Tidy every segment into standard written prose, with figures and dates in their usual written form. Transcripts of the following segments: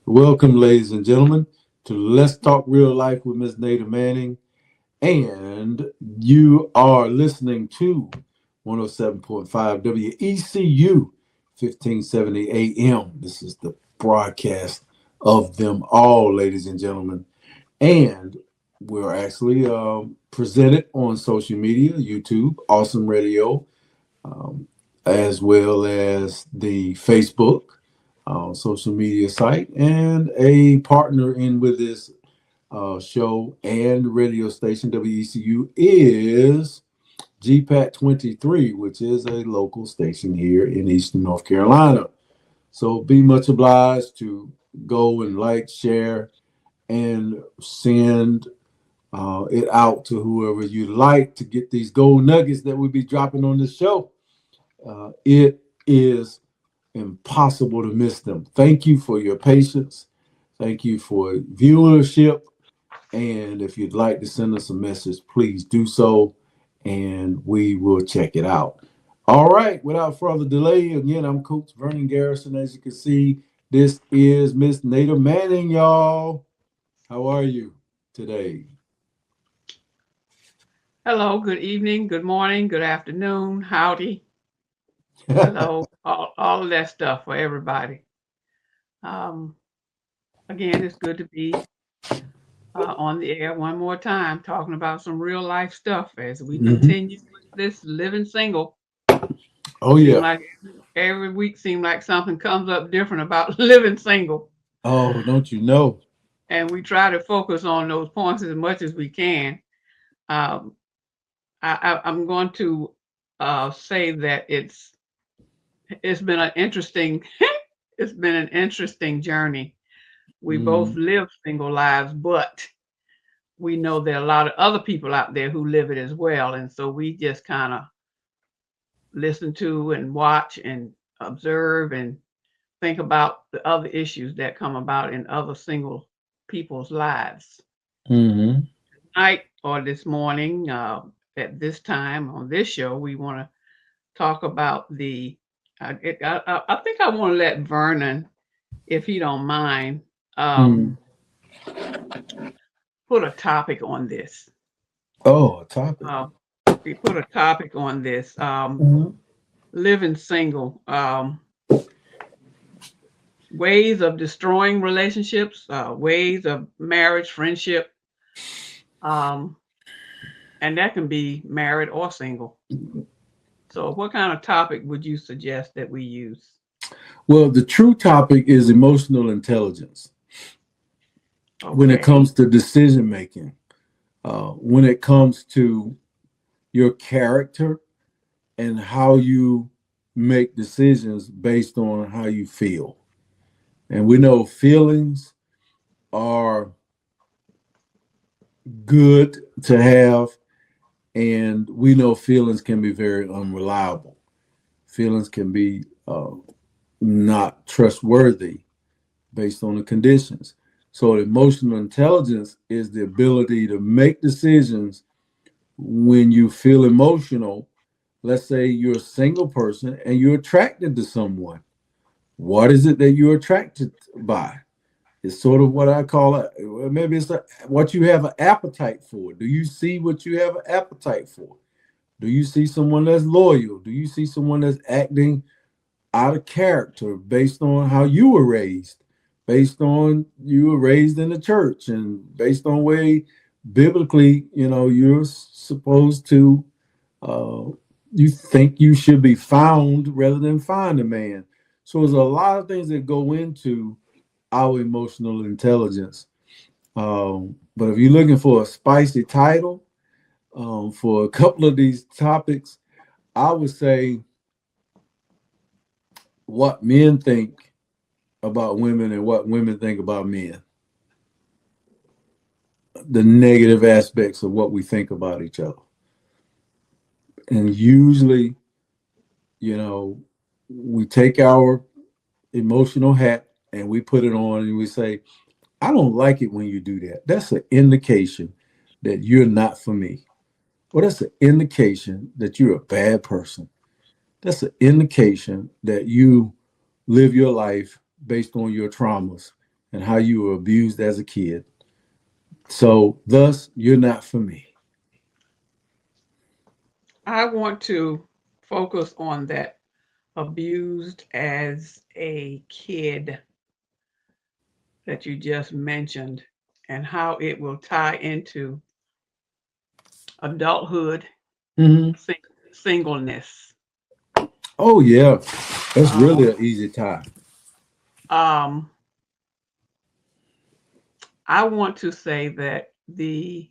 Welcome, ladies and gentlemen, to Let's Talk Real Life with Miss Nada Manning. And you are listening to 107.5 WECU, 1570 AM. This is the broadcast of them all, ladies and gentlemen. And we're actually presented on social media, YouTube, Awesome Radio, um, as well as the Facebook social media site, and a partner in with this show and radio station WECU is GPAT 23, which is a local station here in Eastern North Carolina. So be much obliged to go and like, share, and send it out to whoever you like to get these gold nuggets that we'll be dropping on this show. It is impossible to miss them. Thank you for your patience. Thank you for viewership. And if you'd like to send us a message, please do so, and we will check it out. All right, without further delay, again, I'm Coach Vernon Garrison. As you can see, this is Miss Nada Manning, y'all. How are you today? Hello, good evening, good morning, good afternoon, howdy, hello, all of that stuff for everybody. Um, Again, it's good to be on the air one more time, talking about some real life stuff as we Mhm. continue with this living single. Oh, Seem yeah. like every week seem like something comes up different about living single, Oh, don't you know? and we try to focus on those points as much as we can. Um, I'm going to say that it's been an interesting it's been an interesting journey. We both Mm, live single lives, but we know there are a lot of other people out there who live it as well. And so we just kind of listen to and watch and observe and think about the other issues that come about in other single people's lives. mhm. Tonight or this morning, at this time on this show, we want to talk about I think I want to let Vernon, if he don't mind, Mm. um, put a topic on this. Oh, a topic. Uh, we put a topic on this. Mhm. Living single, ways of destroying relationships, ways of marriage, friendship, um, and that can be married or single. So, what kind of topic would you suggest that we use? Well, the true topic is emotional intelligence when it Okay. comes to decision making, when it comes to your character and how you make decisions based on how you feel. And we know feelings are good to have, and we know feelings can be very unreliable. Feelings can be not trustworthy based on the conditions. So, emotional intelligence is the ability to make decisions when you feel emotional. Let's say you're a single person and you're attracted to someone. What is it that you're attracted by? It's sort of what I call it. Maybe it's what you have an appetite for. Do you see what you have an appetite for? Do you see someone that's loyal? Do you see someone that's acting out of character based on how you were raised, based on you were raised in the church, and based on way biblically, you're supposed to, uh, you think you should be found rather than find a man. So there's a lot of things that go into our emotional intelligence. But if you're looking for a spicy title for a couple of these topics, I would say what men think about women and what women think about men, the negative aspects of what we think about each other. And usually, you know, we take our emotional hat and we put it on and we say, I don't like it when you do that. That's an indication that you're not for me. Or that's an indication that you're a bad person. That's an indication that you live your life based on your traumas and how you were abused as a kid. So, thus, you're not for me. I want to focus on that abused as a kid that you just mentioned and how it will tie into adulthood, Hmm. sing- singleness. Oh, yeah. That's Um, really an easy tie. um, I want to say that the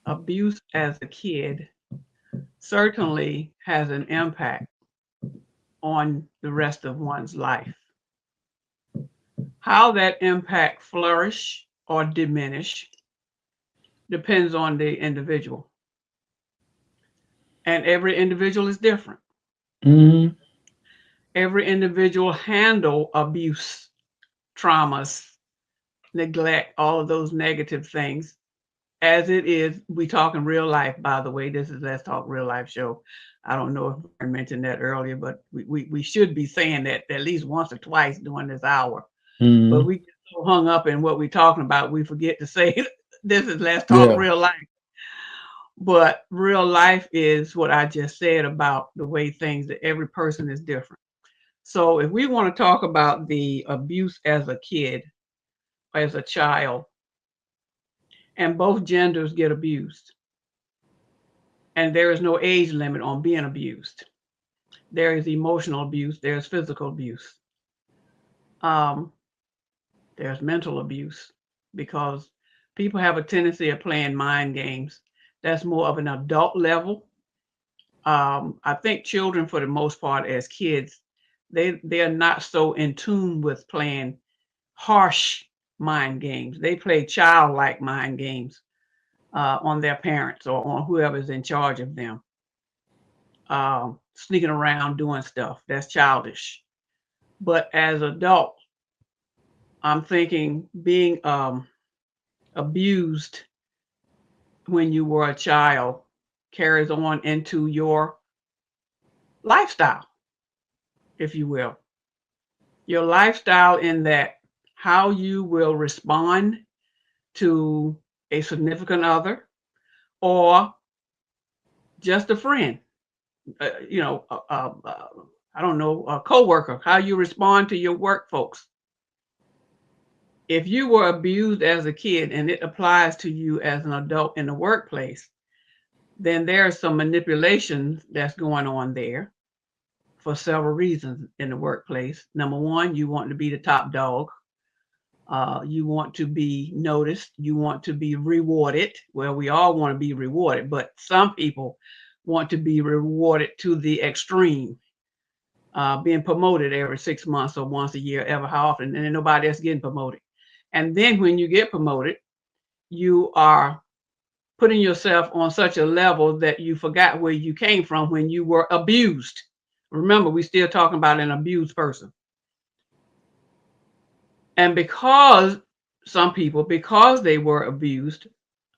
abuse as a kid certainly has an impact on the rest of one's life. How that impact flourish or diminish depends on the individual, and every individual is different. Hmm. Every individual handle abuse, traumas, neglect, all of those negative things as it is. We talk in real life, by the way. This is Let's Talk Real Life show. I don't know if I mentioned that earlier, but we should be saying that at least once or twice during this hour. But Hmm. we get so hung up in what we're talking about, we forget to say this is Let's Talk Yeah. Real Life. But real life is what I just said about the way things that every person is different. So if we want to talk about the abuse as a kid, as a child, and both genders get abused, and there is no age limit on being abused. There is emotional abuse, there's physical abuse, um, there's mental abuse, because people have a tendency of playing mind games. That's more of an adult level. I think children, for the most part, as kids, they are not so in tune with playing harsh mind games. They play childlike mind games on their parents or on whoever's in charge of them, sneaking around doing stuff. That's childish. But as adult, I'm thinking being abused when you were a child carries on into your lifestyle, if you will. Your lifestyle, in that how you will respond to a significant other or just a friend, uh, you know, uh, uh, uh, I don't know, a coworker, how you respond to your work folks. If you were abused as a kid and it applies to you as an adult in the workplace, then there's some manipulation that's going on there for several reasons in the workplace. Number one, you want to be the top dog. You want to be noticed. You want to be rewarded. Well, we all want to be rewarded, but some people want to be rewarded to the extreme, being promoted every 6 months or once a year, ever how often, and then nobody else getting promoted. And then when you get promoted, you are putting yourself on such a level that you forgot where you came from when you were abused. Remember, we're still talking about an abused person. And because some people, because they were abused,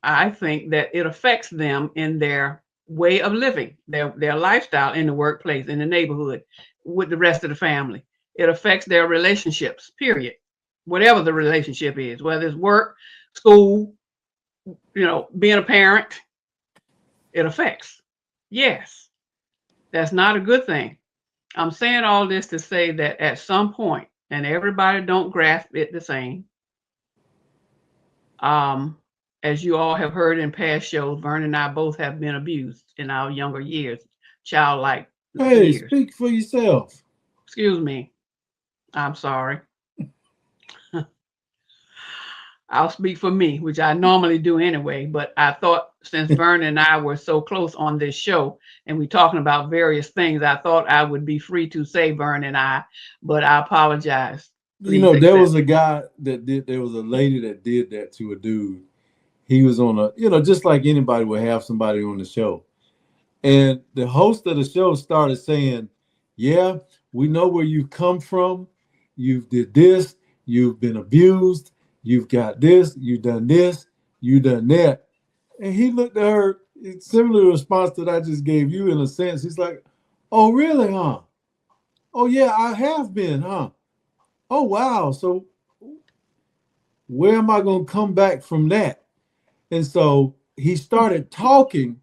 I think that it affects them in their way of living, their lifestyle in the workplace, in the neighborhood, with the rest of the family. It affects their relationships, period. Whatever the relationship is, whether it's work, school, being a parent, it affects. Yes, that's not a good thing. I'm saying all this to say that at some point, and everybody don't grasp it the same, um, as you all have heard in past shows, Vernon and I both have been abused in our younger years, childlike Hey, years. speak for yourself. Excuse me. I'm sorry. I'll speak for me, which I normally do anyway. But I thought since Vernon and I were so close on this show and we're talking about various things, I thought I would be free to say Vernon and I, but I apologize. Please There accept. was a guy that did, there was a lady that did that to a dude. He was on just like anybody would have somebody on the show. And the host of the show started saying, "Yeah, we know where you come from. You've did this. You've been abused. You've got this. You've done this. You done that." And he looked at her, similar response that I just gave you in a sense. He's like, "Oh, really, huh? Oh, yeah, I have been, huh? Oh, wow. So Where am I going to come back from that? And so he started talking,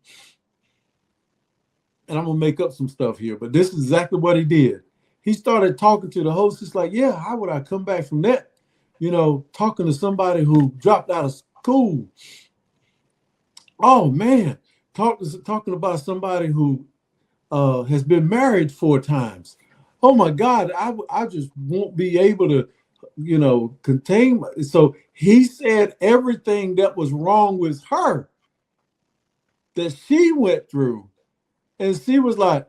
and I'm going to make up some stuff here, but this is exactly what he did. He started talking to the host. It's like, yeah, how would I come back from that? You know, talking to somebody who dropped out of school. Oh man, talking about somebody who has been married 4 times. Oh my God, I just won't be able to, contain. So he said everything that was wrong with her that she went through, and she was like,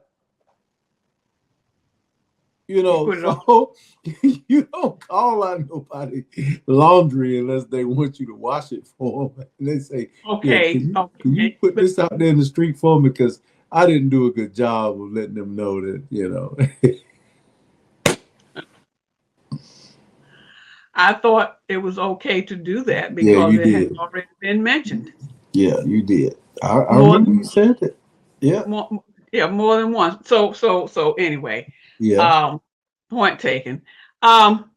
He put it on. so you don't call out nobody laundry unless they want you to wash it for them. And they say, yeah, Okay, can you okay. put But this out there in the street for me? Because I didn't do a good job of letting them know that. I thought it was okay to do that Yeah, because you it has did. already been mentioned Yeah, you did. I more, remember you said that. Yeah, more, yeah, more than once. So anyway, yeah, um, point taken. Um,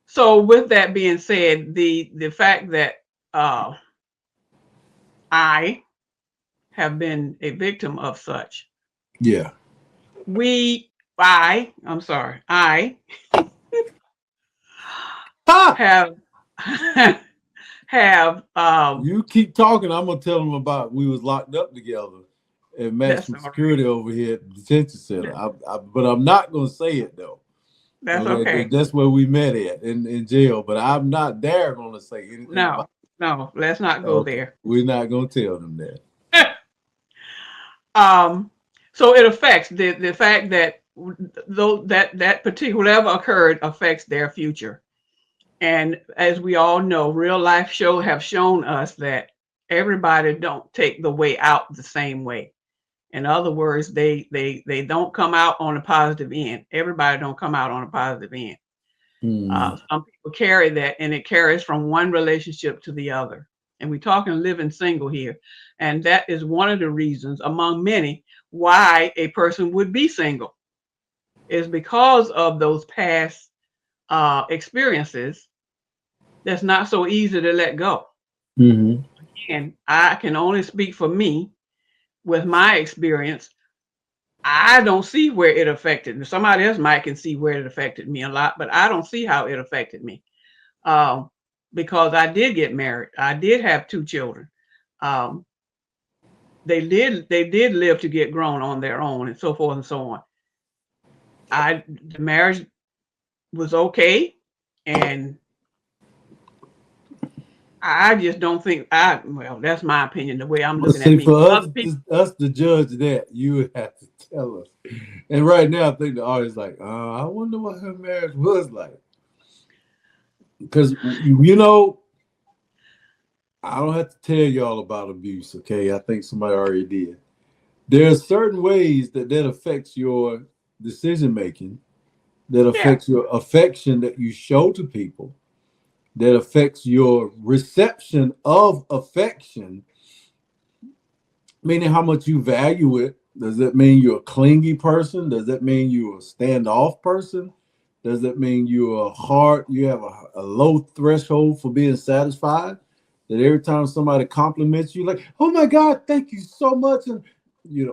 so with that being said, the fact that uh, I have been a victim of such, yeah. I'm sorry, I Ha! have have You keep talking. I'm gonna tell them about we was locked up together at that's maximum all security over here at the detention center. right. But I'm not gonna say it though. That's Okay, okay. that's where we met at in jail. But I'm not there gonna say anything about. No, no, let's not go Okay, there. we're not gonna tell them that. um, so it affects the fact that though that particular whatever occurred affects their future. And as we all know, real life have shown us that everybody don't take the way out the same way. In other words, they don't come out on a positive end. Everybody don't come out on a positive end. Mm, Some people carry that, and it carries from one relationship to the other. And we're talking living single here, and that is one of the reasons, among many, why a person would be single, is because of those past experiences. That's not so easy to let go. hmm And I can only speak for me with my experience. I don't see where it affected me. Somebody else might can see where it affected me a lot, but I don't see how it affected me. Um, because I did get married. I did have 2 children. Um, they did live to get grown on their own and so forth and so on. The marriage was okay, and I just don't think well, that's my opinion, the way I'm But looking at see, me. for But us, other people, us to judge that, you would have to tell us. And right now, I think the artist like, I wonder what her marriage was like. Because I don't have to tell y'all about abuse. Okay, I think somebody already did. There are certain ways that affects your decision making, that yeah, affects your affection that you show to people, that affects your reception of affection, meaning how much you value it. Does that mean you're a clingy person? Does that mean you're a standoff person? Does that mean you have a low threshold for being satisfied? That every time somebody compliments you, like, oh my God, thank you so much. And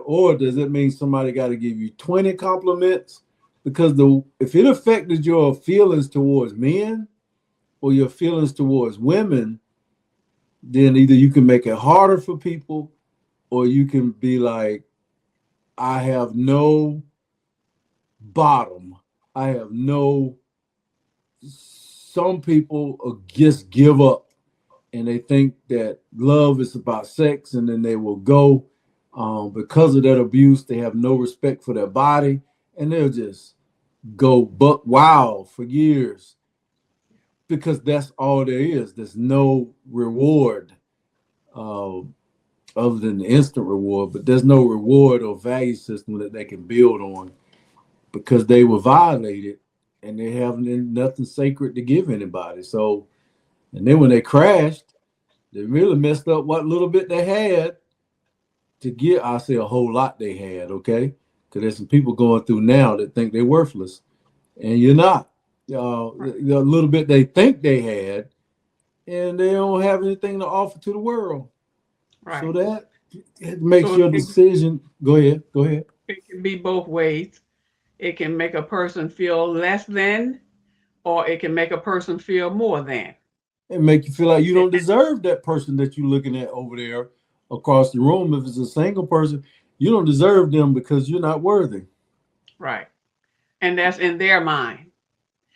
or does it mean somebody got to give you 20 compliments? Because if it affected your feelings towards men or your feelings towards women, then either you can make it harder for people or you can be like, I have no bottom. I have no. Some people just give up and they think that love is about sex, and then they will go because of that abuse. They have no respect for their body, and they'll just go buck wild for years because that's all there is. There's no reward uh, other than the instant reward, but there's no reward or value system that they can build on because they were violated and they have nothing sacred to give anybody. So, and then when they crashed, they really messed up what little bit they had to get. I say a whole lot they had, okay? Because there's some people going through now that think they're worthless, and you're not. The little bit they think they had, and they don't have anything to offer to the world. So Right. that it makes So your decision. Go ahead. Go ahead. it can be both ways. It can make a person feel less than, or it can make a person feel more than. And make you feel like you don't deserve that person that you're looking at over there across the room. If it's a single person, you don't deserve them because you're not worthy. Right. And that's in their mind.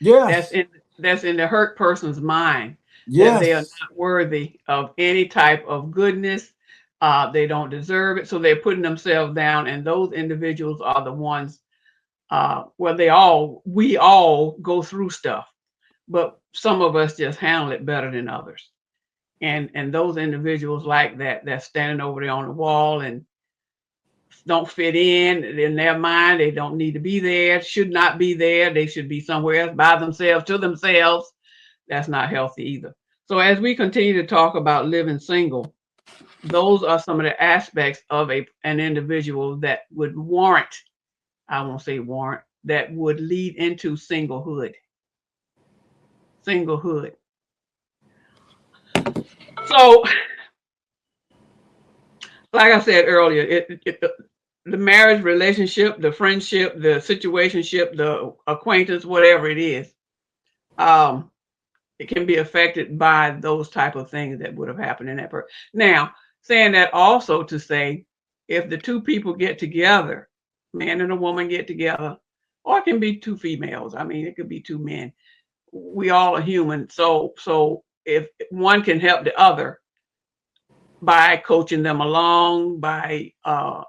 That's Yes. in that's in the hurt person's mind, that they are Yes. not worthy of any type of goodness. They don't deserve it, so they're putting themselves down. And those individuals are the ones. Well, we all go through stuff, but some of us just handle it better than others. And those individuals like that, that's standing over there on the wall and don't fit in their mind. They don't need to be there, should not be there. They should be somewhere else by themselves, to themselves. That's not healthy either. So as we continue to talk about living single, those are some of the aspects of an individual that would warrant, I won't say warrant, that would lead into singlehood. Singlehood. So, like I said earlier, the marriage relationship, the friendship, the situationship, the acquaintance, whatever it is, um, it can be affected by those type of things that would have happened in that person. Now, saying that also to say, if the two people get together, man and a woman get together, or it can be two females. I mean, it could be two men. We all are human. So if one can help the other by coaching them along, by uh,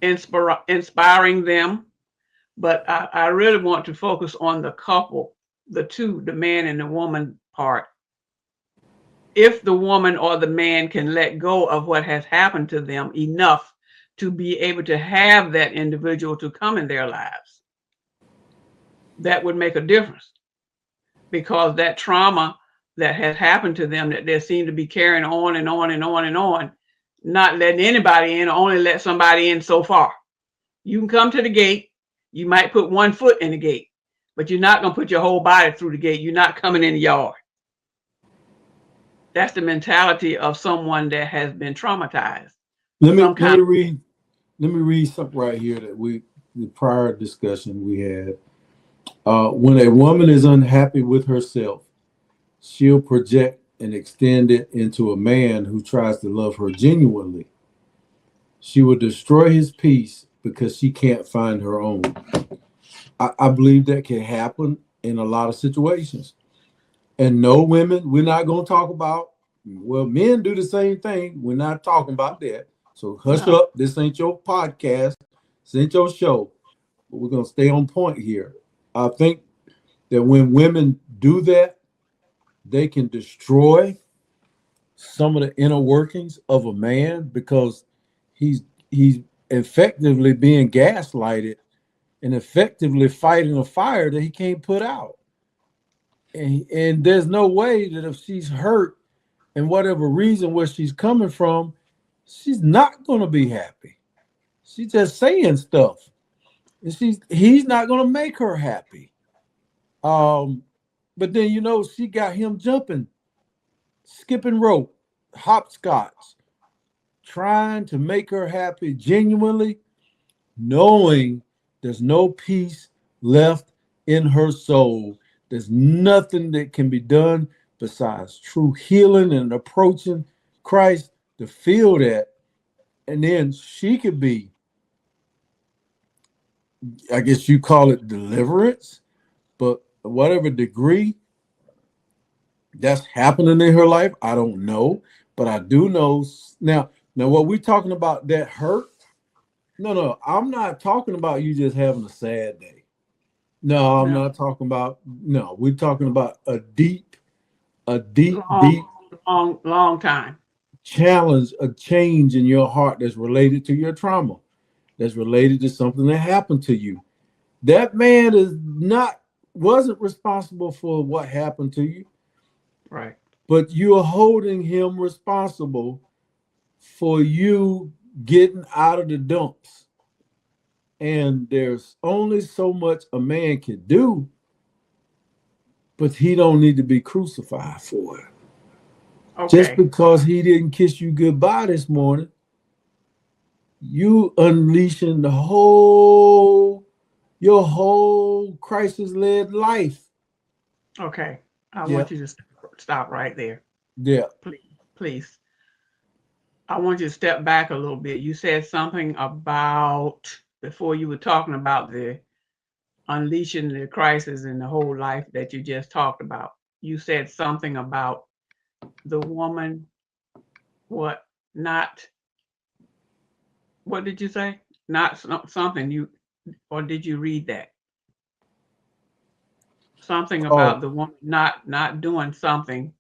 inspiring them. But I really want to focus on the couple, the two, the man and the woman part. If the woman or the man can let go of what has happened to them enough to be able to have that individual to come in their lives, that would make a difference, because that trauma that has happened to them, that they seem to be carrying on and on and on and on, not letting anybody in, or only let somebody in so far. You can come to the gate. You might put one foot in the gate, but you're not going to put your whole body through the gate. You're not coming in the yard. That's the mentality of someone that has been traumatized. Let me Some let kind me of, read let me read something right here that we the prior discussion we had. When a woman is unhappy with herself, she'll project and extend it into a man who tries to love her genuinely. She will destroy his peace because she can't find her own. I believe that can happen in a lot of situations. And no, women, we're not going to talk about, well, men do the same thing. We're not talking about that. So hush no, up. This ain't your podcast. This ain't your show. But we're going to stay on point here. I think that when women do that, they can destroy some of the inner workings of a man because he's effectively being gaslighted and effectively fighting a fire that he can't put out. And there's no way that if she's hurt and whatever reason where she's coming from, she's not going to be happy. She's just saying stuff, and he's not going to make her happy. Um, but then she got him jumping, skipping rope, hopscotch, trying to make her happy genuinely, knowing there's no peace left in her soul. There's nothing that can be done besides true healing and approaching Christ to feel that. And then she could be, I guess you call it deliverance, but whatever degree that's happening in her life, I don't know. But I do know now what we're talking about, that hurt. No, I'm not talking about you just having a sad day. No, I'm no, not talking about. No, we're talking about a deep long, long time. challenge, a change in your heart that's related to your trauma, that's related to something that happened to you. That man wasn't responsible for what happened to you, Right. but you're holding him responsible for you getting out of the dumps. And there's only so much a man can do, but he don't need to be crucified for it. Just Okay. because he didn't kiss you goodbye this morning, you unleashing the whole your whole crisis-led life. Okay. I Yeah, want you to stop right there. yeah. Please. Please. I want you to step back a little bit. You said something about before you were talking about the unleashing the crisis in the whole life that you just talked about. You said something about the woman, what, not, what did you say? Not something you, or did you read that? Something about Oh, the woman not doing something.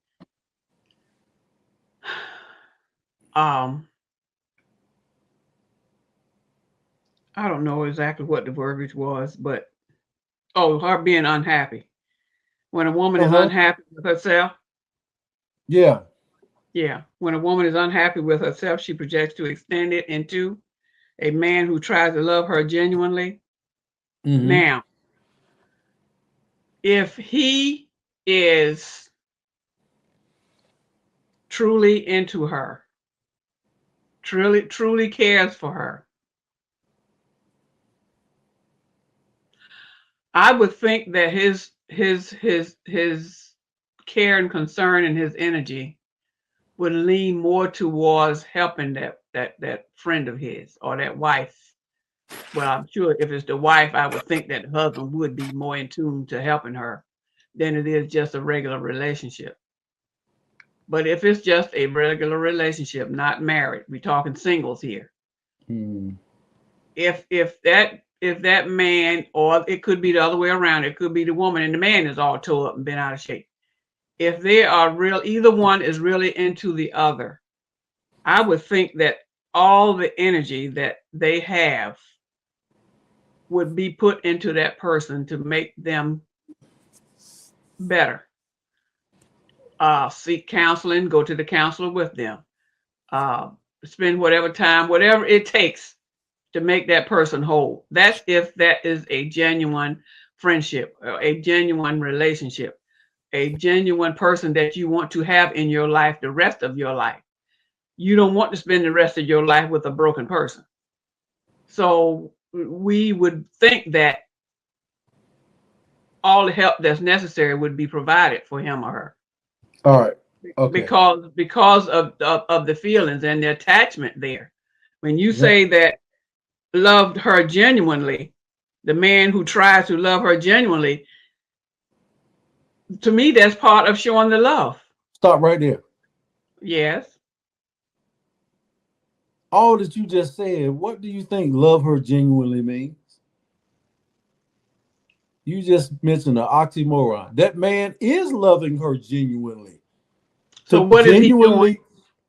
Um, I don't know exactly what the verbiage was, but oh, her being unhappy. When a woman is uh-huh. unhappy with herself, Yeah. yeah, when a woman is unhappy with herself, she projects to extend it into a man who tries to love her genuinely. Mm-hmm. Now, if he is truly into her, truly cares for her, I would think that his care and concern and his energy would lean more towards helping that friend of his or that wife. Well, I'm sure if it's the wife, I would think that the husband would be more in tune to helping her than it is just a regular relationship. But if it's just a regular relationship, not married, we're talking singles here. Mm-hmm. If that man, or it could be the other way around, it could be the woman and the man is all tore up and been out of shape. If they are real, either one is really into the other, I would think that all the energy that they have would be put into that person to make them better. Seek counseling, go to the counselor with them. Uh, Spend whatever time, whatever it takes to make that person whole. That's if that is a genuine friendship, or a genuine relationship, a genuine person that you want to have in your life the rest of your life. You don't want to spend the rest of your life with a broken person. So we would think that all the help that's necessary would be provided for him or her All right. Okay. because of the feelings and the attachment there. When you Yeah. say that loved her genuinely, the man who tries to love her genuinely, to me, that's part of showing the love. Stop right there. Yes. All that you just said, what do you think love her genuinely means? You just mentioned an oxymoron. That man is loving her genuinely. So To what is he doing?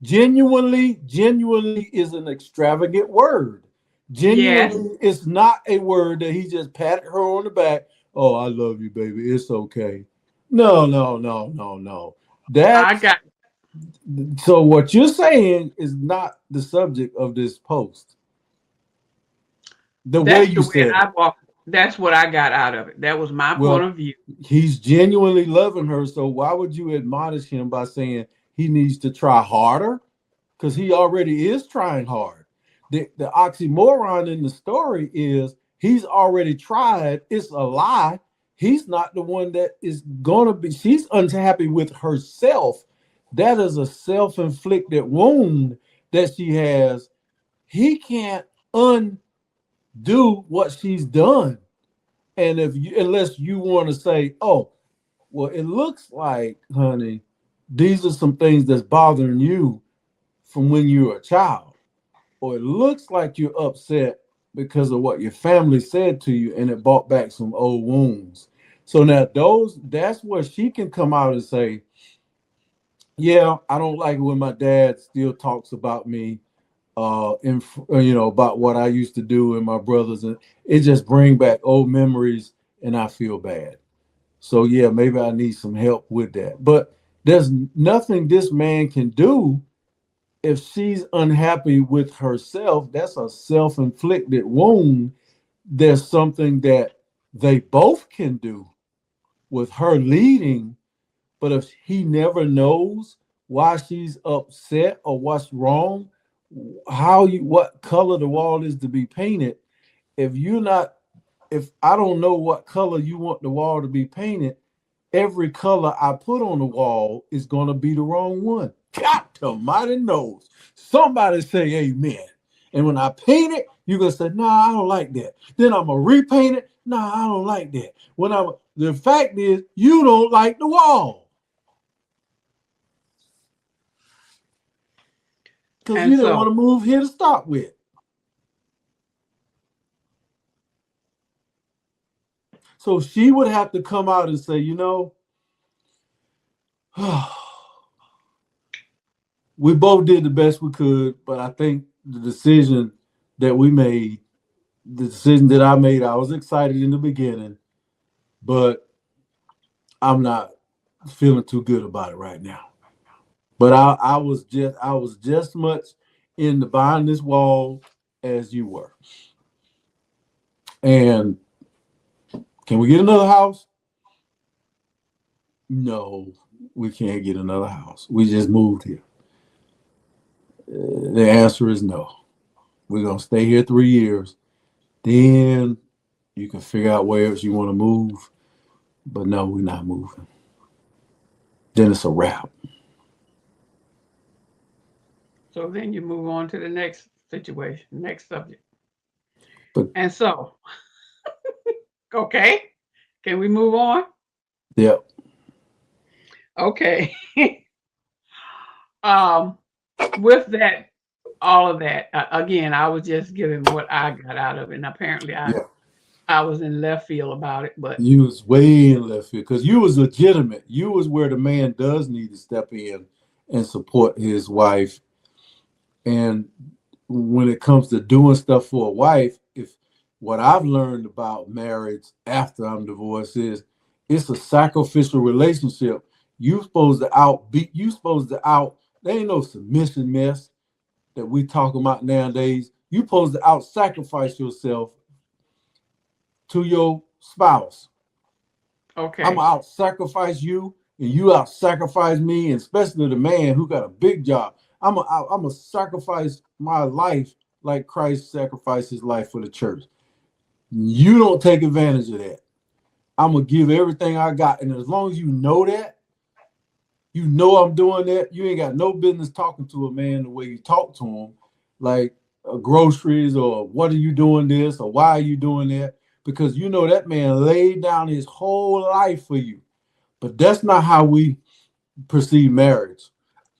genuinely is an extravagant word. Yes. Genuinely is not a word that he just patted her on the back. Oh, I love you, baby. It's okay. No, no, no, no, no. I That's got so what you're saying is not the subject of this post. The way that's you the way said it. I walk. That's what I got out of it. That was my point Well, of view. he's genuinely loving her. So why would you admonish him by saying he needs to try harder? Because he already is trying hard. The oxymoron in the story is he's already tried. It's a lie. He's not the one that is gonna be. She's unhappy with herself. That is a self-inflicted wound that she has. He can't undo what she's done. And if you, unless you want to say, oh, well, it looks like, honey, these are some things that's bothering you from when you were a child, or it looks like you're upset because of what your family said to you and it brought back some old wounds. So now that's where she can come out and say, yeah, I don't like it when my dad still talks about me about what I used to do and my brothers, and it just bring back old memories and I feel bad. So yeah, maybe I need some help with that. But there's nothing this man can do if she's unhappy with herself. That's a self-inflicted wound. There's something that they both can do, with her leading, but if he never knows why she's upset or what's wrong, what color the wall is to be painted, if you're not, if I don't know what color you want the wall to be painted, every color I put on the wall is going to be the wrong one. God almighty knows. Somebody say amen. And when I paint it, you're going to say, nah, I don't like that. Then I'm going to repaint it. Nah, I don't like that. The fact is, you don't like the wall. Because you didn't want to move here to start with. So she would have to come out and say, we both did the best we could, but I think the decision that we made, the decision that I made, I was excited in the beginning, but I'm not feeling too good about it right now. But I was just much in the behind this wall as you were. And can we get another house? No, we can't get another house. We just moved here. The answer is no. We're going to stay here 3 years. Then you can figure out where else you want to move. But no, we're not moving. Then it's a wrap. So then you move on to the next situation, next subject. But, and so, okay, can we move on? Yep. Okay. With that, all of that, again, I was just giving what I got out of it. And apparently I was in left field about it, but you was way in left field because you was legitimate. You was where the man does need to step in and support his wife. And when it comes to doing stuff for a wife, if what I've learned about marriage after I'm divorced is it's a sacrificial relationship. You supposed to outbeat, there ain't no submission mess that we talk about nowadays. You supposed to out-sacrifice yourself to your spouse. okay, I'm gonna out-sacrifice you, and you out-sacrifice me, and especially the man who got a big job. I'm gonna sacrifice my life like Christ sacrificed his life for the church. You don't take advantage of that. I'm gonna give everything I got, and as long as you know that, you know I'm doing that. You ain't got no business talking to a man the way you talk to him, like groceries or what are you doing this or why are you doing that? Because you know that man laid down his whole life for you. But that's not how we perceive marriage.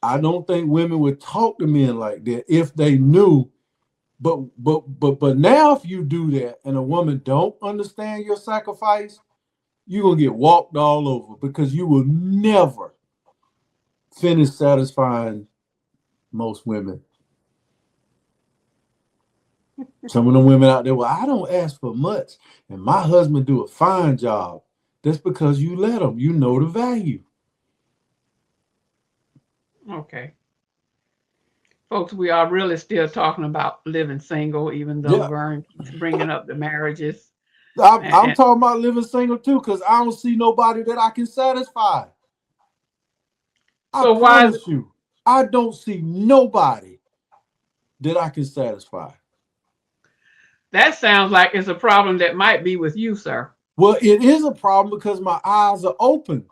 I don't think women would talk to men like that if they knew. But now if you do that and a woman don't understand your sacrifice, you're gonna get walked all over because you will never finish satisfying most women. Some of the women out there, well, I don't ask for much, and my husband do a fine job. That's because you let him. You know the value. Okay. Folks, we are really still talking about living single, even though Vern keeps bringing up the marriages. I'm talking about living single too, because I don't see nobody that I can satisfy. So I promise you, I don't see nobody that I can satisfy. That sounds like it's a problem that might be with you, sir. Well, it is a problem because my eyes are open.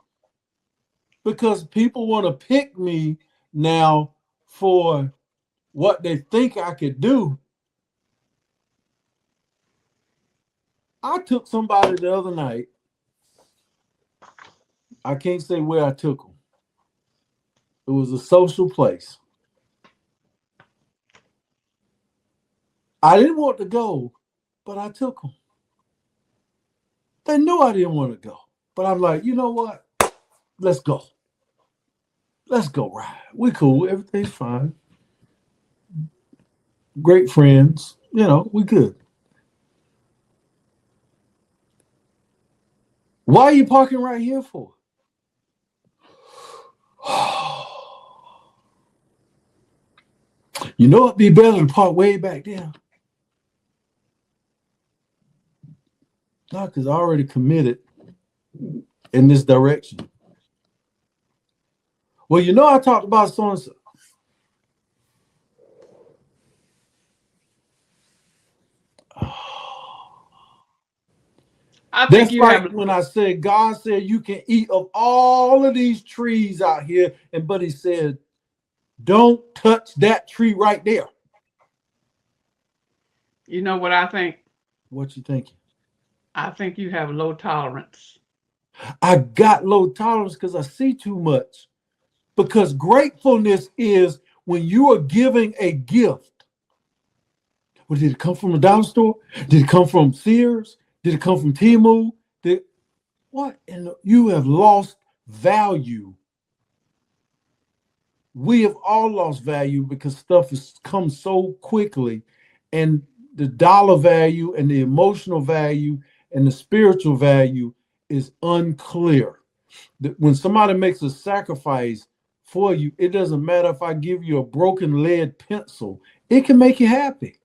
Because people want to pick me now for what they think I could do. I took somebody the other night. I can't say where I took them. It was a social place. I didn't want to go, but I took them. They knew I didn't want to go. But I'm like, you know what? Let's go. Let's go ride. We cool. Everything's fine. Great friends. We good. Why are you parking right here for? You know it'd be better to park way back there. No, because I already committed in this direction. Well, you know, I talked about so and so. I think That's you have. like when I said God said you can eat of all of these trees out here, and but he said, don't touch that tree right there. You know what I think? What you thinking? I think you have low tolerance. I got low tolerance because I see too much. Because gratefulness is when you are giving a gift. Well, did it come from the dollar store? Did it come from Sears? Did it come from Temu? Did what? And you have lost value. We have all lost value because stuff has come so quickly, and the dollar value and the emotional value and the spiritual value is unclear. When somebody makes a sacrifice for you, it doesn't matter if I give you a broken lead pencil, it can make you happy,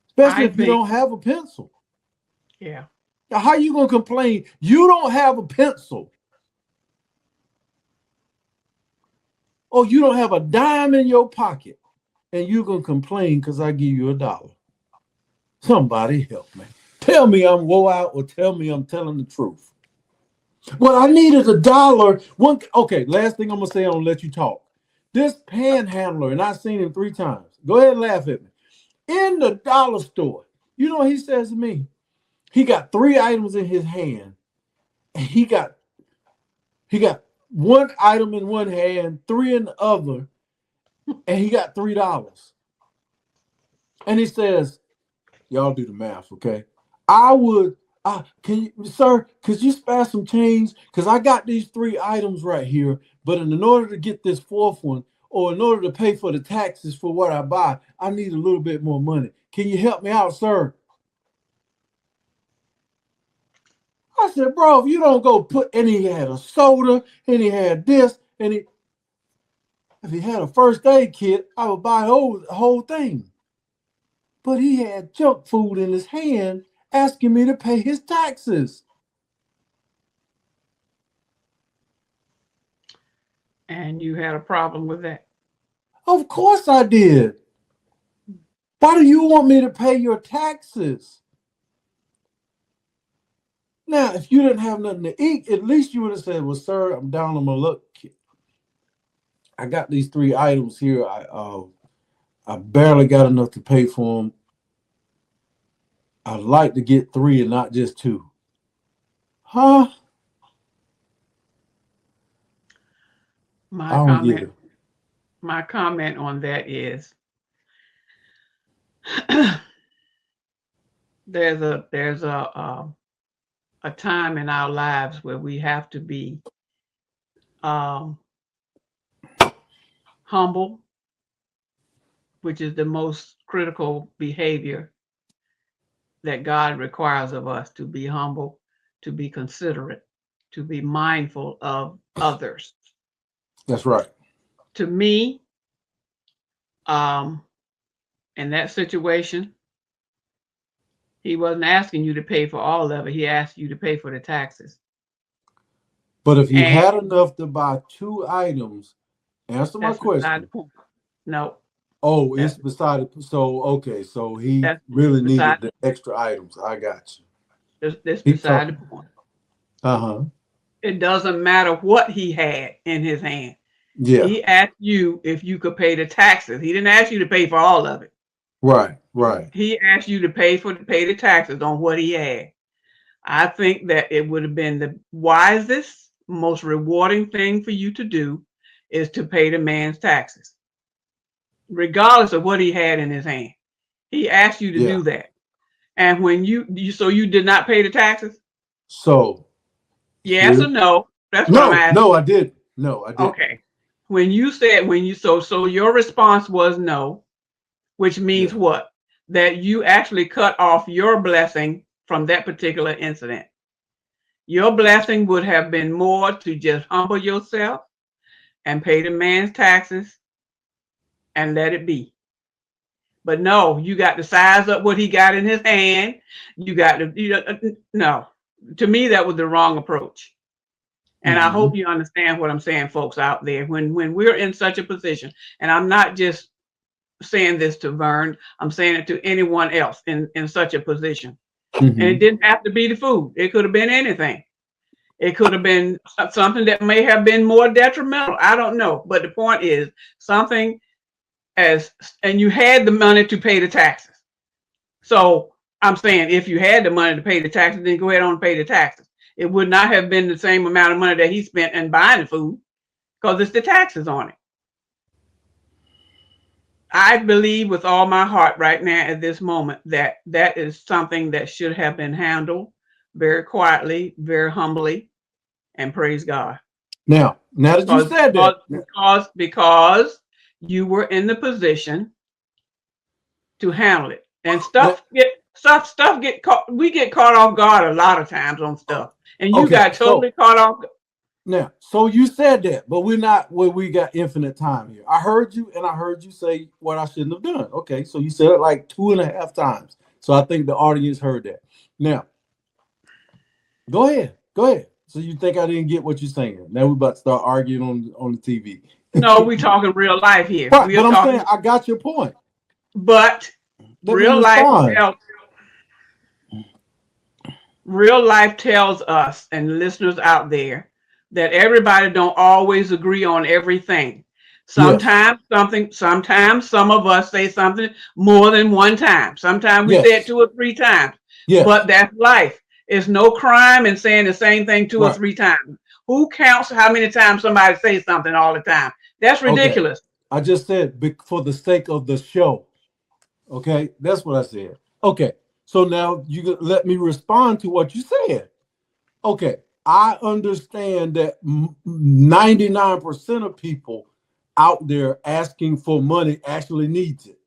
especially I if you think, don't have a pencil. yeah, Now, how you gonna complain you don't have a pencil, or you don't have a dime in your pocket, and you gonna complain because I give you $1? Somebody help me. Tell me I'm woe out, or tell me I'm telling the truth. Well, I needed $1. One, okay, last thing I'm gonna say, I'm gonna let you talk. This panhandler, and I've seen him 3 times. Go ahead and laugh at me. In the dollar store, you know what he says to me? He got 3 items in his hand, and he got one item in one hand, three in the other, and he got $3. And he says, y'all do the math, okay? I would, can you, sir, could you spare some change? Because I got these 3 items right here, but in order to get this fourth one, or in order to pay for the taxes for what I buy, I need a little bit more money. Can you help me out, sir? I said, bro, if you don't go put, and he had a soda, and he had this, and if he had a first aid kit, I would buy the whole thing. But he had junk food in his hand asking me to pay his taxes. and you had a problem with that. Of course I did. Why do you want me to pay your taxes? Now, if you didn't have nothing to eat, at least you would have said, well, sir, I'm down on my luck. I got these 3 items here. I barely got enough to pay for them. I'd like to get 3 and not just 2. Huh? I My don't get comment, it. my comment on that is there's a time in our lives where we have to be um, humble, which is the most critical behavior that God requires of us, to be humble, to be considerate, to be mindful of others. That's right. To me, um, in that situation, he wasn't asking you to pay for all of it. He asked you to pay for the taxes. But if he And had enough to buy 2 items, answer my that's beside the question. point. No, Oh, it's that's beside it. So, okay. So he that's really beside needed the extra items. I got you. that's Keep beside the talking. point. Uh-huh. It doesn't matter what he had in his hand. Yeah. He asked you if you could pay the taxes. He didn't ask you to pay for all of it. Right. Right. He asked you to pay the taxes on what he had. I think that it would have been the wisest, most rewarding thing for you to do is to pay the man's taxes, regardless of what he had in his hand. He asked you to Yeah. do that. And when you did not pay the taxes? So Yes or here. no? That's what I'm No, asking. no, I didn't. No, I didn't. Okay. So your response was no, which means Yeah. what? That you actually cut off your blessing from that particular incident. Your blessing would have been more to just humble yourself and pay the man's taxes and let it be. But no, you got to size up what he got in his hand. You got to, no. to me, that was the wrong approach. And I Mm-hmm. hope you understand what I'm saying, folks out there. When we're in such a position, and I'm not just saying this to Vern, I'm saying it to anyone else in such a position. And it Mm-hmm. didn't have to be the food. It could have been anything. It could have been something that may have been more detrimental. I don't know. But the point is something as, and you had the money to pay the taxes. So I'm saying if you had the money to pay the taxes, then go ahead on and pay the taxes. It would not have been the same amount of money that he spent in buying the food because it's the taxes on it. I believe with all my heart right now at this moment that that is something that should have been handled very quietly, very humbly, and praise God. Now that you Because said because that, because because you were in the position to handle it. And now, stuff get caught. We get caught off guard a lot of times on stuff, and you okay, got totally caught off. so you said that, but we're not where we got infinite time here. I heard you, and I heard you say what I shouldn't have done. Okay, so you said it like 2.5 times. So I think the audience heard that. Now, go ahead. So you think I didn't get what you're saying? Now we're about to start arguing on the TV. No, we talking real life here. Right, We are but I'm saying talking, I got your point. but Let me real life respond. tells real life tells us and listeners out there that everybody don't always agree on everything. Yes, Sometimes some of us say something more than one time. Sometimes we say it yes, 2 or 3 times. yes. But that's life. It's no crime in saying the same thing two or Right. three times. Who counts how many times somebody says something all the time? That's Okay. ridiculous. I just said for the sake of the show. Okay, that's what I said. Okay, so now you let me respond to what you said. Okay, I understand that 99% of people out there asking for money actually needs it,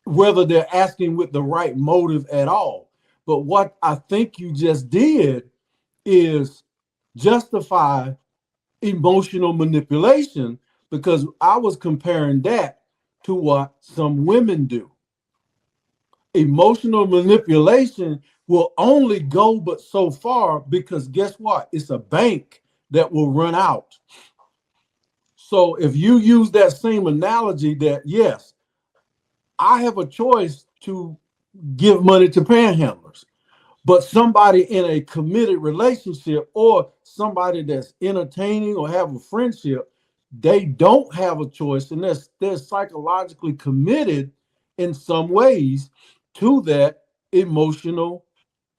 whether they're asking with the right motive at all. But what I think you just did is justify emotional manipulation because I was comparing that to what some women do. Emotional manipulation will only go but so far because guess what? It's a bank that will run out. So if you use that same analogy that yes, I have a choice to give money to panhandlers, but somebody in a committed relationship or somebody that's entertaining or have a friendship, they don't have a choice and they're psychologically committed in some ways to that emotional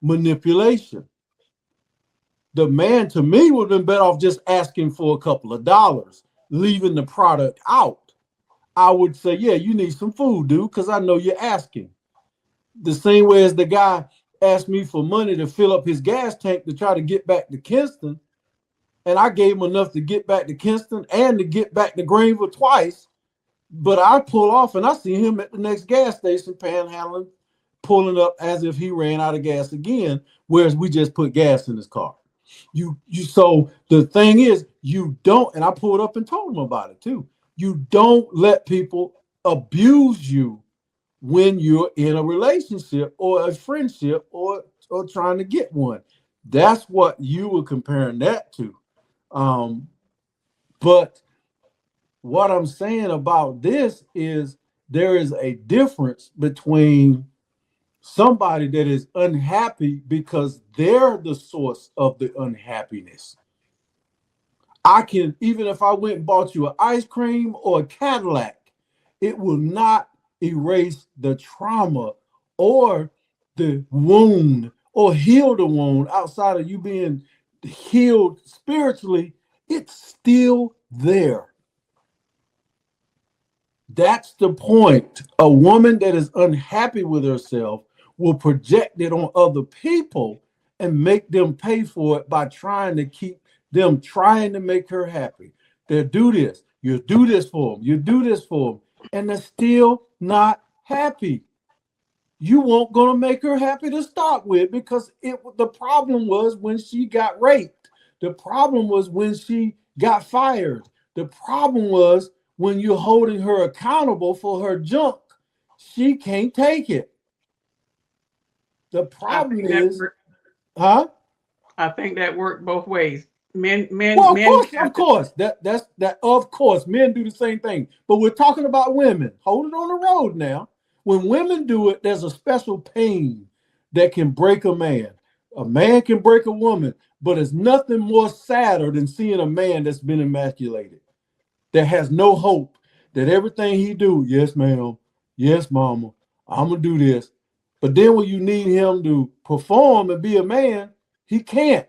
manipulation. The man to me would have been better off just asking for a couple of dollars, leaving the product out. I would say, yeah, you need some food, dude, because I know you're asking. The same way as the guy asked me for money to fill up his gas tank to try to get back to Kinston, and I gave him enough to get back to Kinston and to get back to Greenville twice. But I pull off and I see him at the next gas station panhandling, pulling up as if he ran out of gas again, whereas we just put gas in his car. You so the thing is, you don't, and I pulled up and told him about it too. You don't let people abuse you when you're in a relationship or a friendship or trying to get one. That's what you were comparing that to. Um, but what I'm saying about this is there is a difference between somebody that is unhappy because they're the source of the unhappiness. I can, even if I went and bought you an ice cream or a Cadillac, it will not erase the trauma or the wound or heal the wound outside of you being healed spiritually. It's still there. That's the point. A woman that is unhappy with herself will project it on other people and make them pay for it by trying to keep them trying to make her happy. They'll do this. You do this for them. You do this for them. And they're still not happy. You won't gonna make her happy to start with because the problem was when she got raped. The problem was when she got fired. The problem was when you're holding her accountable for her junk. She can't take it. The I problem think that is, huh? I think that worked both ways. Well, Men of have to. course, that. Of course, men do the same thing. But we're talking about women. Hold it on the road now. When women do it, there's a special pain that can break a man. A man can break a woman, but it's nothing more sadder than seeing a man that's been emasculated, that has no hope, that everything he do, yes, ma'am, yes, mama, I'm gonna do this. But then when you need him to perform and be a man, he can't.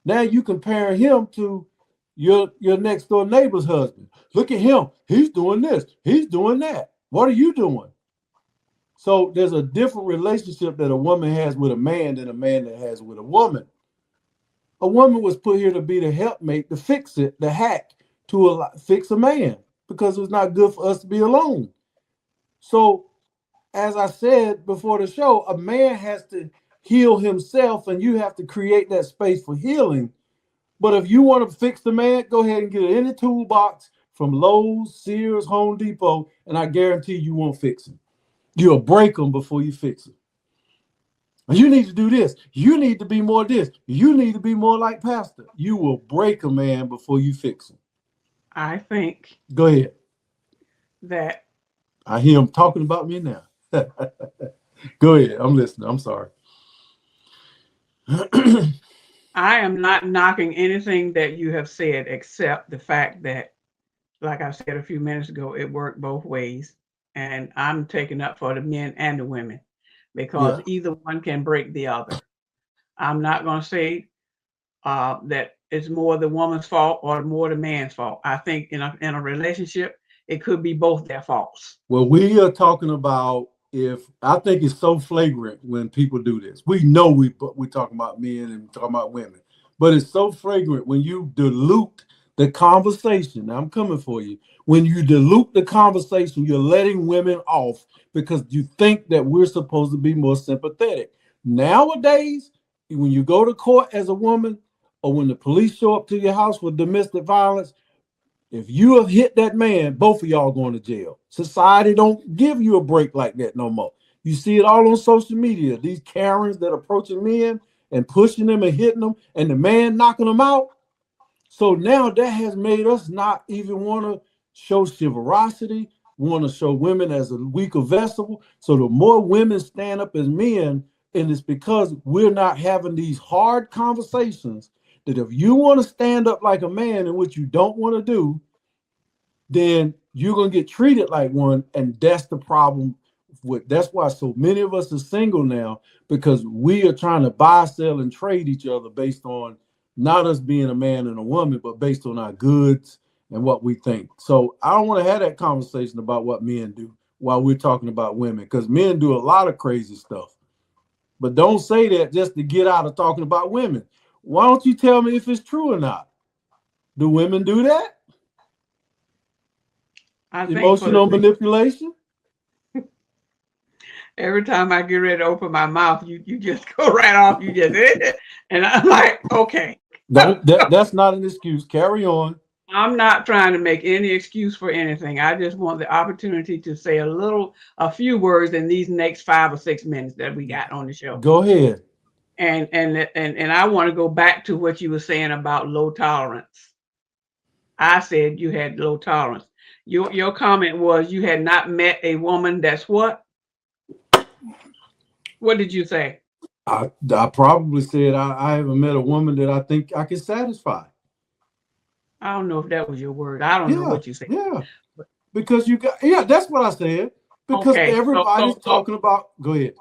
Now you compare him to your next door neighbor's husband. Look at him. He's doing this. He's doing that. What are you doing? So there's a different relationship that a woman has with a man than a man that has with a woman. A woman was put here to be the helpmate, to fix it, the hack fix a man because it's not good for us to be alone. So as I said before the show, a man has to heal himself, and you have to create that space for healing. But if you want to fix the man, go ahead and get any toolbox from Lowe's, Sears, Home Depot, and I guarantee you won't fix him. You'll break him before you fix him. You need to do this. You need to be more this. You need to be more like Pastor. You will break a man before you fix him. I think Go ahead. that I hear him talking about me now. Go ahead. I'm listening. I'm sorry. I am not knocking anything that you have said except the fact that, like I said a few minutes ago, it worked both ways. And I'm taking up for the men and the women because Yeah. either one can break the other. I'm not going to say that it's more the woman's fault or more the man's fault. I think in a relationship, it could be both their faults. Well, we are talking about, if I think it's so flagrant when people do this. We know we're talking about men and talking about women, but it's so flagrant when you dilute the conversation. Now, I'm coming for you. When you dilute the conversation, you're letting women off because you think that we're supposed to be more sympathetic. Nowadays, when you go to court as a woman, or when the police show up to your house with domestic violence, if you have hit that man, both of y'all going to jail. Society don't give you a break like that no more. You see it all on social media. These Karens that approaching men and pushing them and hitting them, and the man knocking them out. So now that has made us not even want to show chivalrosity, want to show women as a weaker vessel. So the more women stand up as men, and it's because we're not having these hard conversations, that if you want to stand up like a man in what you don't want to do, then you're gonna get treated like one, and that's the problem. That's why so many of us are single now, because we are trying to buy, sell, and trade each other based on not us being a man and a woman, but based on our goods and what we think. So I don't want to have that conversation about what men do while we're talking about women, because men do a lot of crazy stuff. But don't say that just to get out of talking about women. Why don't you tell me if it's true or not? Do women do that? I think for Emotional the manipulation? every time I get ready to open my mouth, you just go right off. You just and I'm like, okay. That's not an excuse. Carry on. I'm not trying to make any excuse for anything. I just want the opportunity to say a few words in these next 5 or 6 minutes that we got on the show. Go ahead. And I want to go back to what you were saying about low tolerance. I said you had low tolerance. Your comment was you had not met a woman that's what? What did you say? I probably said I haven't met a woman that I think I can satisfy. I don't know if that was your word. I don't know Yeah, what you said. yeah. Because you got, yeah, that's what I said. Because Okay, everybody's talking about, go ahead.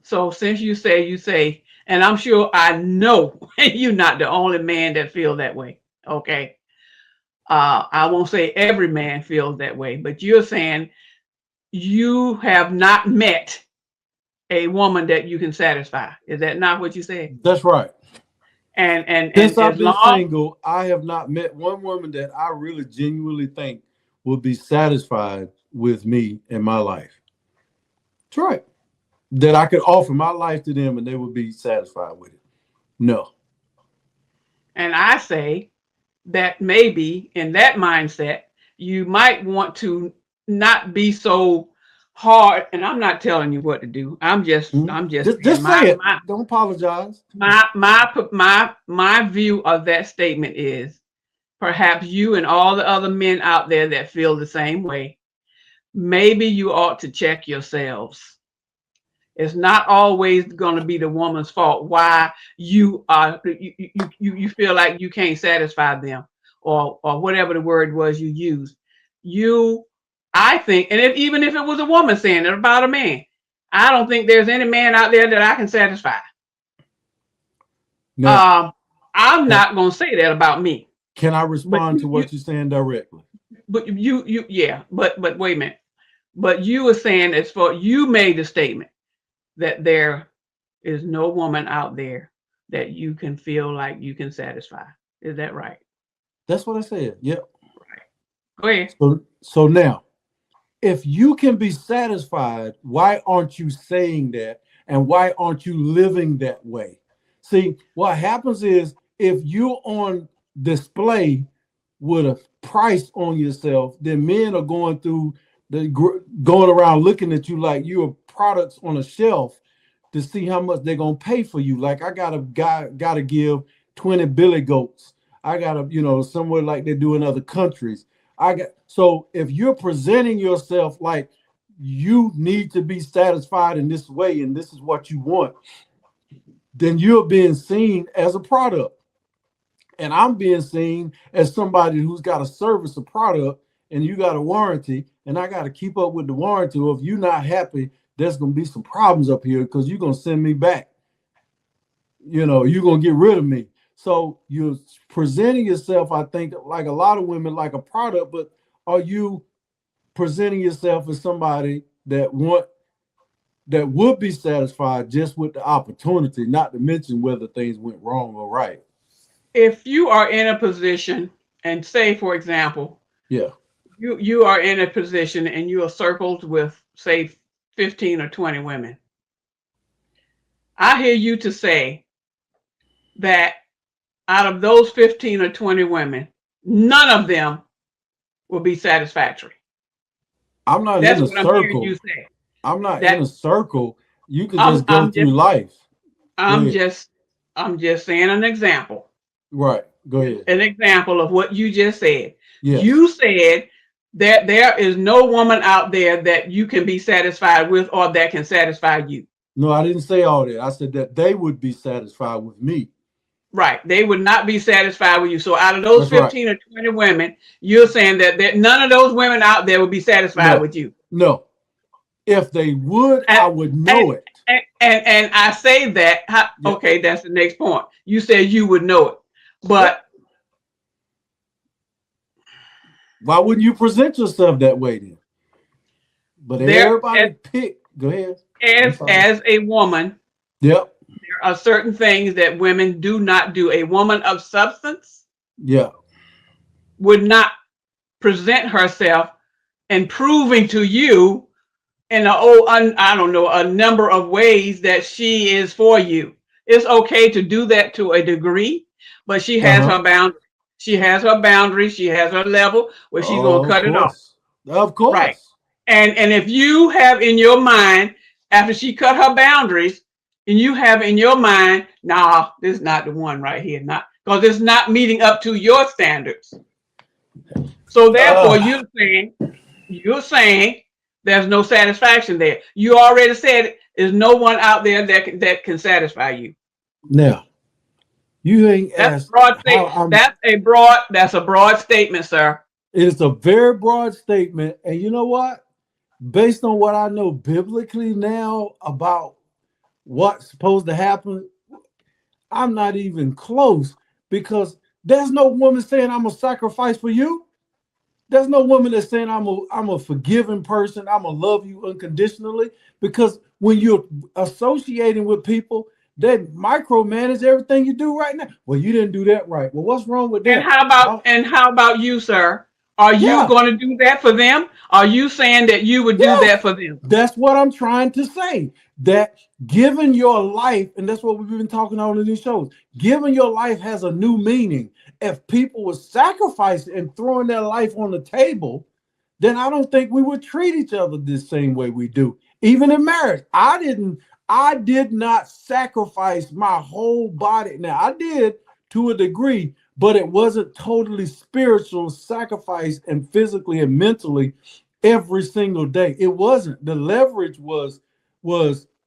so since you say, and I'm sure I know you're not the only man that feels that way. Okay. I won't say every man feels that way, but you're saying you have not met a woman that you can satisfy. Is that not what you said? That's right. And Since as I've been long single, I have not met one woman that I really genuinely think will be satisfied with me in my life. That's right. That I could offer my life to them and they would be satisfied with it. No. and I say that maybe in that mindset, you might want to not be so hard, and I'm not telling you what to do. Mhm. I'm just saying Just say it. Don't apologize. my view of that statement is perhaps you and all the other men out there that feel the same way, maybe you ought to check yourselves. It's not always going to be the woman's fault why you feel like you can't satisfy them, or whatever the word was you used. You, I think, and even if it was a woman saying it about a man, I don't think there's any man out there that I can satisfy. Now, Um, I'm can, not going to say that about me. can I But respond to what you're saying directly? yeah. But wait a minute. But you were saying as for you made the statement that there is no woman out there that you can feel like you can satisfy. Is that right? That's what I said. Yep. Right. Go ahead. So now, if you can be satisfied, why aren't you saying that? And why aren't you living that way? See, what happens is if you're on display with a price on yourself, then men are going through going around looking at you like you're products on a shelf to see how much they're gonna pay for you. Like I gotta give 20 billy goats. I gotta, somewhere like they do in other countries. So if you're presenting yourself like you need to be satisfied in this way and this is what you want, then you're being seen as a product. And I'm being seen as somebody who's got to service a product and you got a warranty, and I got to keep up with the warranty. Or if you're not happy, there's going to be some problems up here because you're going to send me back. You're going to get rid of me. So you're presenting yourself, I think, like a lot of women, like a product, but are you presenting yourself as somebody that would be satisfied just with the opportunity, not to mention whether things went wrong or right? If you are in a position, and say, for example, Yeah. you are in a position and you are circled with, say, 15 or 20 women, I hear you to say that out of those 15 or 20 women, none of them will be satisfactory. I'm not in That's a what I'm hearing circle. you say. I'm not in That a circle. You could I'm just go I'm through just life. Go I'm ahead. just I'm just saying an example. Right. Go ahead. An example of what you just said. Yes. You said that there is no woman out there that you can be satisfied with or that can satisfy you. No, I didn't say all that. I said that they would be satisfied with me. Right. They would not be satisfied with you. So out of those That's right. 15 or 20 women, you're saying that none of those women out there would be satisfied No. with you. No. If they would, And I would and know it. and I say that, Yeah. okay, that's the next point. You said you would know it. Yeah. But Why wouldn't you present yourself that way then? But there everybody pick. Go ahead. I'm sorry. as a woman, Yep. there are certain things that women do not do. A woman of substance Yeah. would not present herself and proving to you in I don't know, a number of ways that she is for you. It's okay to do that to a degree, but she Uh has huh. her boundaries. She has her boundaries. She has her level where she's gonna Oh, of cut it off. course. Of Right. course. And if you have in your mind after she cut her boundaries, and you have in your mind, nah, this is not the one right here, not because it's not meeting up to your standards. So therefore, Uh, you're saying there's no satisfaction there. You already said there's no one out there that can satisfy you. Now, you ain't That's a asked broad how state. I'm. That's a broad statement, sir. It's a very broad statement. And you know what? Based on what I know biblically now about what's supposed to happen, I'm not even close because there's no woman saying I'm a sacrifice for you. There's no woman that's saying I'm a forgiving person. I'm gonna love you unconditionally. Because when you're associating with people that micromanage everything you do right now, well, you didn't do that right. Well, what's wrong with And that? how about you, sir? Are you Yeah, going to do that for them? Are you saying that you would do yeah. that for them? That's what I'm trying to say. That giving your life, and that's what we've been talking on in these shows, giving your life has a new meaning. If people were sacrificing and throwing their life on the table, then I don't think we would treat each other the same way we do. Even in marriage, I did not sacrifice my whole body. Now I did to a degree, but it wasn't totally spiritual sacrifice and physically and mentally every single day. It wasn't. The leverage was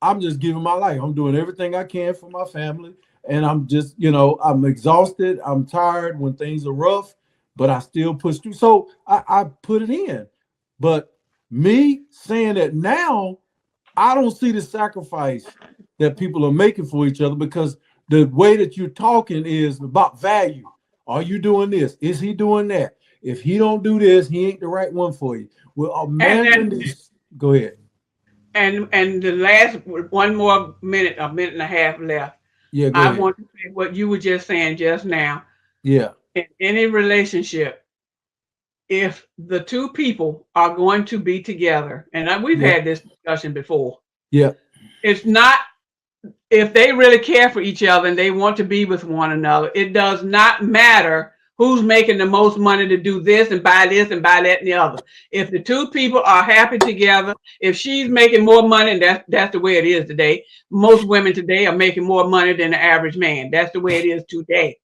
I'm just giving my life. I'm doing everything I can for my family. And I'm just, I'm exhausted. I'm tired when things are rough, but I still push through. So I put it in. But me saying that now, I don't see the sacrifice that people are making for each other, because the way that you're talking is about value. Are you doing this? Is he doing that? If he don't do this, he ain't the right one for you. Well, imagine And this. Go ahead. and the last one more minute, a minute and a half left. Yeah, go I ahead. want to say what you were just saying just now. Yeah, In any relationship, if the two people are going to be together, and we've yeah, had this discussion before, yeah. it's not, if they really care for each other and they want to be with one another, it does not matter who's making the most money to do this and buy that and the other. If the two people are happy together, if she's making more money, and that's the way it is today. Most women today are making more money than the average man. That's the way it is today.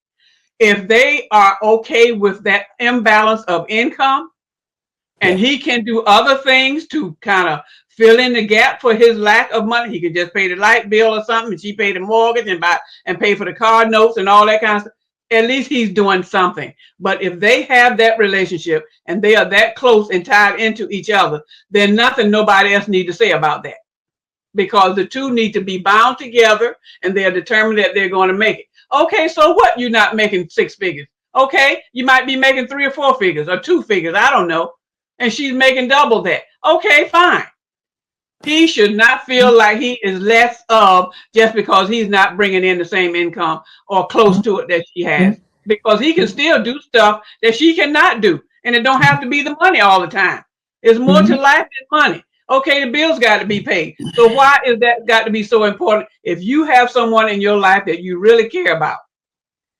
If they are okay with that imbalance of income, Yeah. and he can do other things to kind of fill in the gap for his lack of money. He could just pay the light bill or something, and she pay the mortgage and pay for the car notes and all that kind of stuff. At least he's doing something. But if they have that relationship and they are that close and tied into each other, then nothing nobody else need to say about that, because the two need to be bound together and they're determined that they're going to make it. Okay, so what? You're not making six figures. Okay, you might be making 3 or 4 figures or 2 figures. I don't know. And she's making double that. Okay, fine. He should not feel like he is less of just because he's not bringing in the same income or close to it that she has, because he can still do stuff that she cannot do. And it don't have to be the money all the time. There's more to life than money. Okay, the bills got to be paid. So why is that got to be so important? If you have someone in your life that you really care about,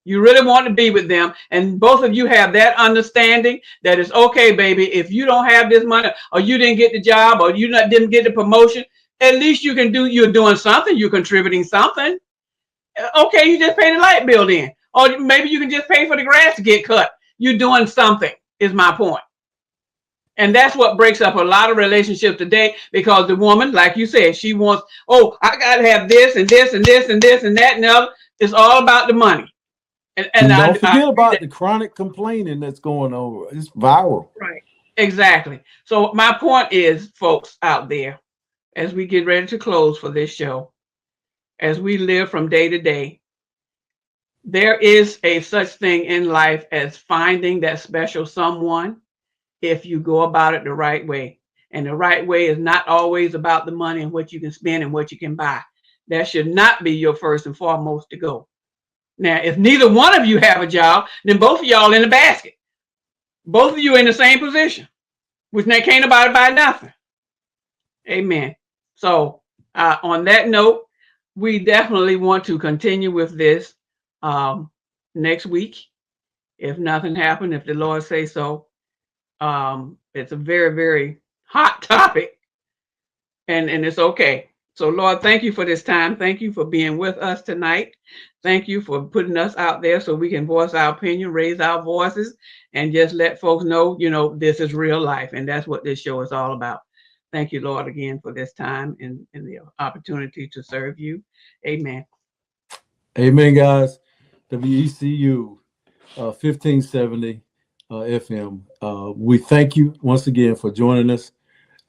you really want to be with them, and both of you have that understanding that it's okay, baby, if you don't have this money or you didn't get the job or didn't get the promotion, at least you're doing something, you're contributing something. Okay, you just pay the light bill then. Or maybe you can just pay for the grass to get cut. You're doing something, is my point. And that's what breaks up a lot of relationships today, because the woman, like you said, she wants, oh, I got to have this and this and this and this and that and the other. It's all about the money. And And I don't forget agree about that, the chronic complaining that's going on. It's viral. right. Exactly. So my point is, folks out there, as we get ready to close for this show, as we live from day to day, there is a such thing in life as finding that special someone if you go about it the right way. And the right way is not always about the money and what you can spend and what you can buy. That should not be your first and foremost to go. Now, if neither one of you have a job, then both of y'all in the basket. Both of you in the same position, which now can't nobody buy nothing. Amen. So on that note, we definitely want to continue with this next week. If nothing happened, if the Lord say so. It's a very, very hot topic, and it's okay. So Lord, thank you for this time. Thank you for being with us tonight. Thank you for putting us out there so we can voice our opinion, raise our voices, and just let folks know, this is real life. And that's what this show is all about. Thank you, Lord, again for this time and the opportunity to serve you. Amen. Amen, guys. WECU 1570 FM. We thank you once again for joining us.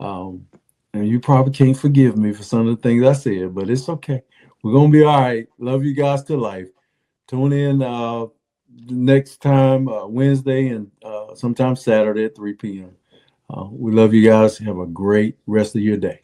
And you probably can't forgive me for some of the things I said, but it's okay. We're going to be all right. Love you guys to life. Tune in next time, Wednesday, and sometime Saturday at 3 p.m. We love you guys. Have a great rest of your day.